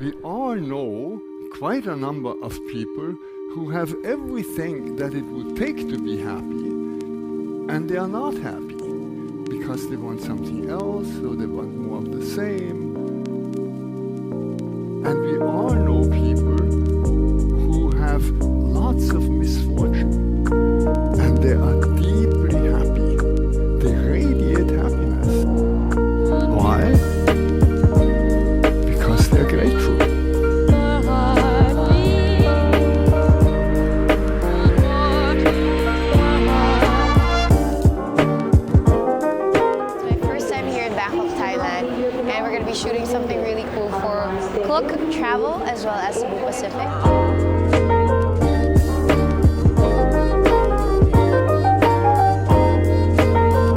We all know quite a number of people who have everything that it would take to be happy, and they are not happy because they want something else or they want more of the same. And we all know people who have lots of misfortune and they are deeply happy. They radiate happiness. Why? Because they're grateful. Shooting something really cool for Klook Travel as well as Cebu Pacific.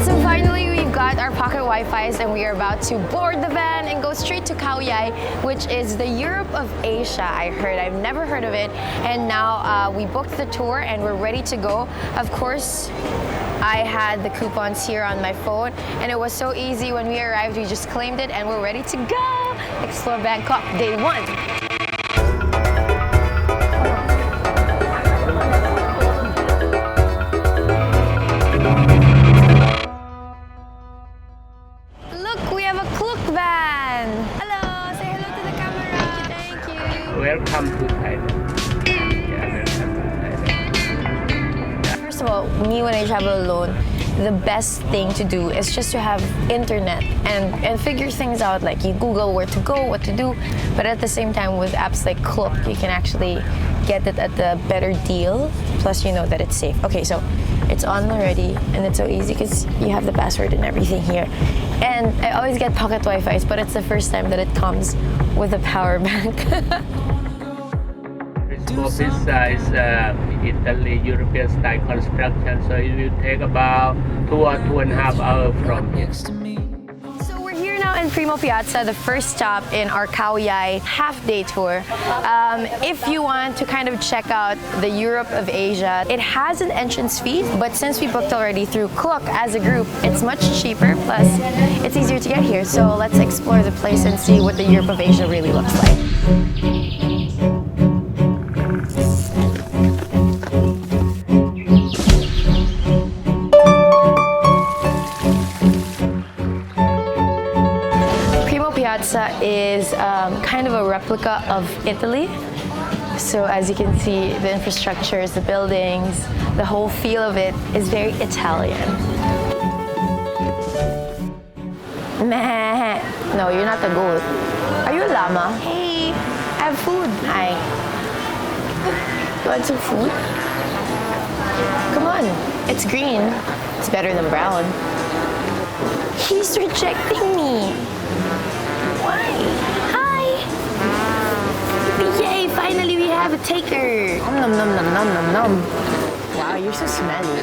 So finally we've got our pocket Wi-Fi's and we are about to board the van and go straight to Khao Yai, which is the Europe of Asia. I've never heard of it, and now we booked the tour and we're ready to go. Of course, I had the coupons here on my phone and it was so easy. When we arrived, we just claimed it and we're ready to go! Explore Bangkok, day 1! Look, we have a Klook van! Hello! Say hello to the camera! Thank you! Welcome to Thailand. First of all, me when I travel alone, the best thing to do is just to have internet and figure things out. Like you Google where to go, what to do, but at the same time with apps like Klook, you can actually get it at a better deal. Plus, you know that it's safe. Okay, so it's on already and it's so easy because you have the password and everything here. And I always get pocket Wi-Fi's, but it's the first time that it comes with a power bank. Office is Italy European style construction, so it will take about 2 or 2.5 hours from here. So we're here now in Primo Piazza, the first stop in our Khao Yai half-day tour. If you want to kind of check out the Europe of Asia, it has an entrance fee, but since we booked already through Klook as a group, it's much cheaper, plus it's easier to get here. So let's explore the place and see what the Europe of Asia really looks like. Piazza is kind of a replica of Italy. So as you can see, the infrastructures, the buildings, the whole feel of it is very Italian. Meh. No, you're not a goat. Are you a llama? Hey, I have food. Hi. You want some food? Come on, it's green. It's better than brown. He's rejecting me. Why? Hi! Yay! Finally we have a taker! Nom nom nom nom nom nom. Wow, you're so smelly.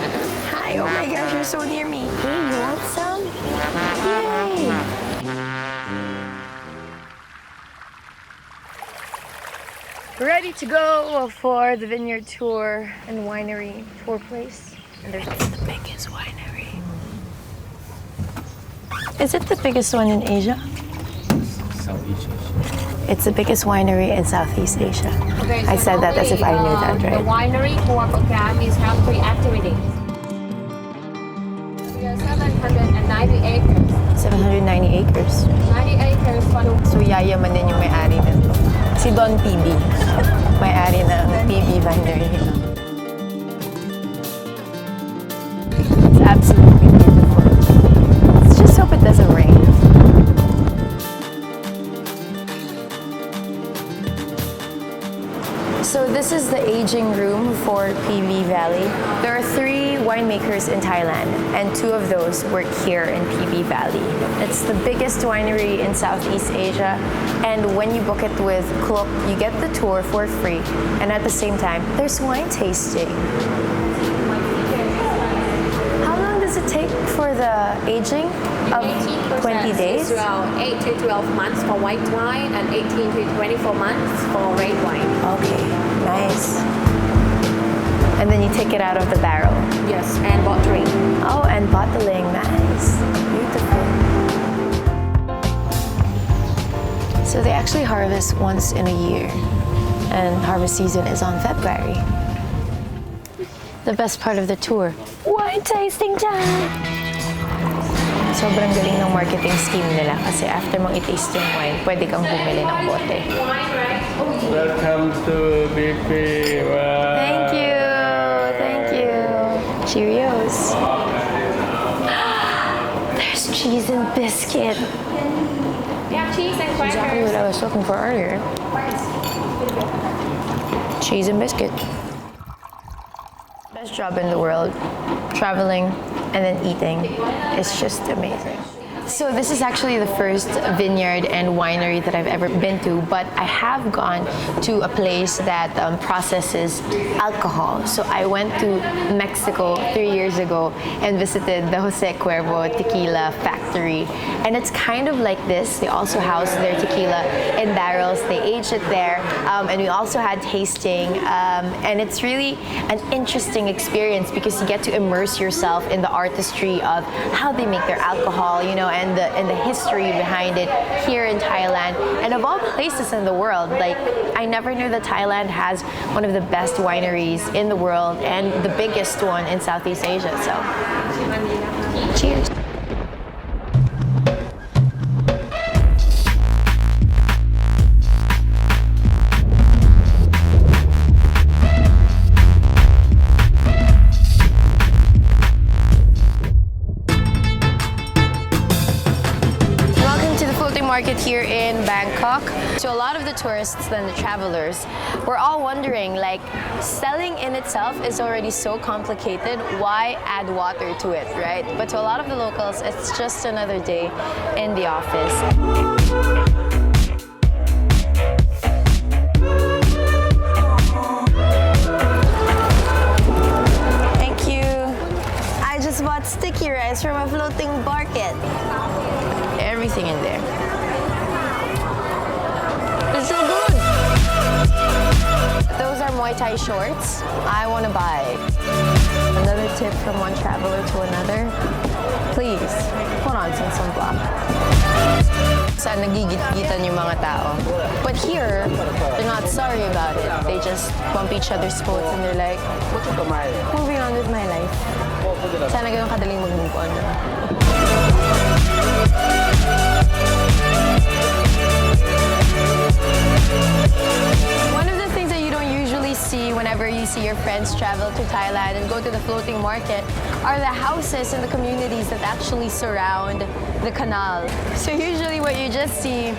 Hi! Oh my gosh, you're so near me. Hey, you want some? Yay! Ready to go for the vineyard tour and winery tour place. And there's the biggest winery. Is it the biggest one in Asia? Southeast Asia. It's the biggest winery in Southeast Asia. Okay, so I said that as if I knew that, right? The winery core program is have 3 activities. We are 790 acres. 790 acres. 90 acres for the... So yayaman din yung may-ari nito. Si Don PB. May-ari ng PB Winery. It's absolutely beautiful. Let's just hope it doesn't rain. So this is the aging room for PB Valley. There are 3 winemakers in Thailand, and 2 of those work here in PB Valley. It's the biggest winery in Southeast Asia, and when you book it with Klook, you get the tour for free, and at the same time, there's wine tasting. How long does it take for the aging of 20 days? Is around 8 to 12 months for white wine and 18 to 24 months for red wine. Okay, nice. And then you take it out of the barrel. Yes, and bottling. Oh, and bottling, nice. Beautiful. So they actually harvest once in a year, and harvest season is on February. The best part of the tour, wine tasting time! Sobrang galing ng marketing scheme nila kasi after mong i-taste yung wine, pwede kang bumili ng bote. Welcome to BP. Wow. Thank you! Thank you! Cheerios! There's cheese and biscuit. Yeah, cheese and Exactly what I was looking for earlier. Cheese and biscuit. Best job in the world. Traveling and then eating. It's just amazing. So this is actually the first vineyard and winery that I've ever been to, but I have gone to a place that processes alcohol. So I went to Mexico 3 years ago and visited the Jose Cuervo tequila factory. And it's kind of like this. They also house their tequila in barrels. They age it there. And we also had tasting. And it's really an interesting experience because you get to immerse yourself in the artistry of how they make their alcohol, you know, and the history behind it here in Thailand. And of all places in the world, like, I never knew that Thailand has one of the best wineries in the world and the biggest one in Southeast Asia. So, cheers. Market here in Bangkok. So a lot of the tourists and the travelers were all wondering, like, selling in itself is already so complicated, why add water to it, right? But to a lot of the locals, it's just another day in the office. Thank you. I just bought sticky rice from a floating market. Everything in there. It's so good! Those are Muay Thai shorts. I want to buy. Another tip from one traveler to another. Please, put on some sunblock. Saan nagigit-gitan yung mga tao. But here, they're not sorry about it. They just bump each other's quotes and they're like, moving on with my life. Sana ganun kadaling mag-move on. One of the things that you don't usually see whenever you see your friends travel to Thailand and go to the floating market are the houses and the communities that actually surround the canal. So usually what you just see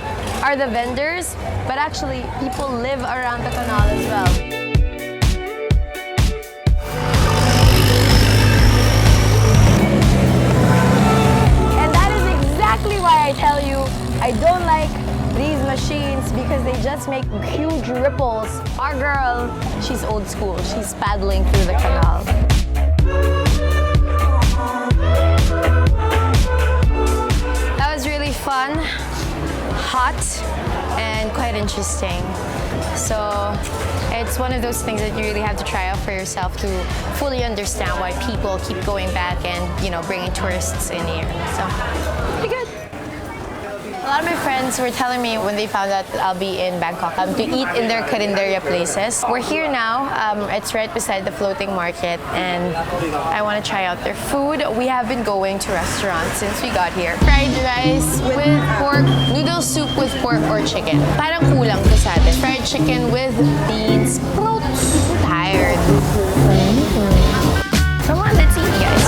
are the vendors, but actually people live around the canal as well. Why I tell you I don't like these machines because they just make huge ripples. Our girl, she's old school. She's paddling through the canal. That was really fun, hot, and quite interesting. So it's one of those things that you really have to try out for yourself to fully understand why people keep going back and, you know, bringing tourists in here. So, pretty good. A lot of my friends were telling me when they found out that I'll be in Bangkok to eat in their karinderya places. We're here now. It's right beside the floating market and I want to try out their food. We have been going to restaurants since we got here. Fried rice with pork, noodle soup with pork or chicken. Parang kulang to sa atin. Fried chicken with beans. Tired. Come on, let's eat, guys.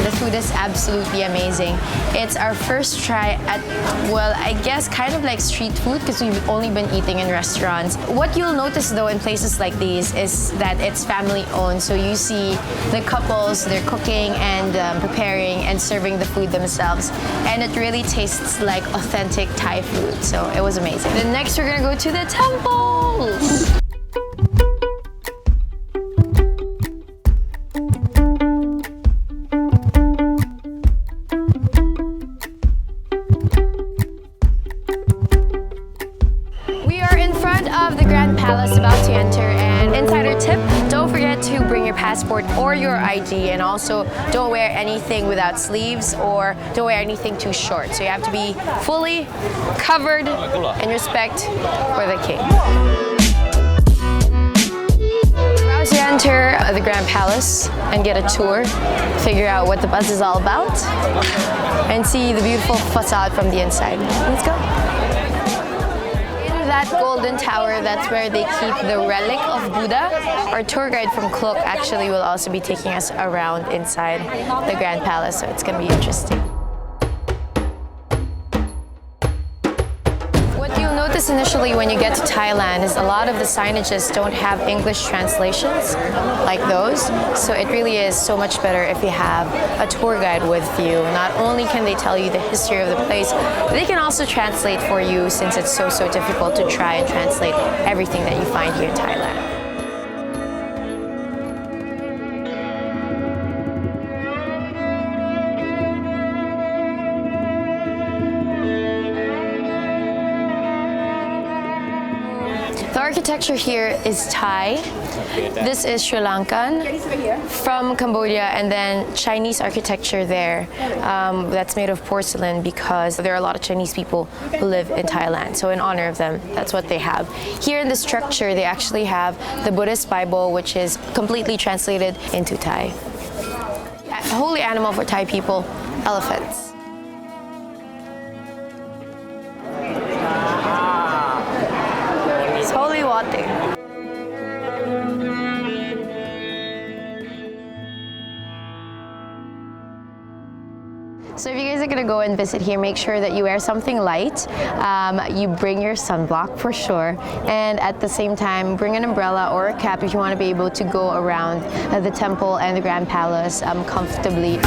The food is absolutely amazing. It's our first try at, well, I guess kind of like street food because we've only been eating in restaurants. What you'll notice though in places like these is that it's family owned. So you see the couples, they're cooking and preparing and serving the food themselves. And it really tastes like authentic Thai food. So it was amazing. Then next we're gonna go to the temples. Palace about to enter, and insider tip, don't forget to bring your passport or your ID safety, and also don't wear anything without sleeves or don't wear anything too short. So you have to be fully covered in respect for the king. As you enter the Grand Palace and get a tour, figure out what the buzz is all about, and see the beautiful facade from the inside. Let's go. In that golden tower, that's where they keep the relic of Buddha. Our tour guide from Klook actually will also be taking us around inside the Grand Palace, so it's going to be interesting. Initially when you get to Thailand is a lot of the signages don't have English translations like those, so it really is so much better if you have a tour guide with you. Not only can they tell you the history of the place, but they can also translate for you, since it's so difficult to try and translate everything that you find here in Thailand. The architecture here is Thai. This is Sri Lankan from Cambodia, and then Chinese architecture there that's made of porcelain, because there are a lot of Chinese people who live in Thailand. So in honor of them, that's what they have. Here in the structure, they actually have the Buddhist Bible, which is completely translated into Thai. A holy animal for Thai people, elephants. Holy water. So if you guys are gonna go and visit here, make sure that you wear something light. You bring your sunblock for sure, and at the same time, bring an umbrella or a cap if you want to be able to go around the temple and the Grand Palace comfortably.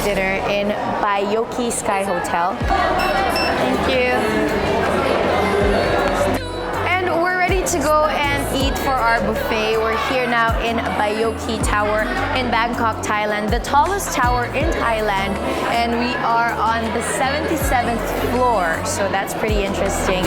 Dinner in Bayoki Sky Hotel. Thank you. And we're ready to go and eat for our buffet. We're here now in Bayoki Tower in Bangkok, Thailand, the tallest tower in Thailand, and we are on the 77th floor, so that's pretty interesting.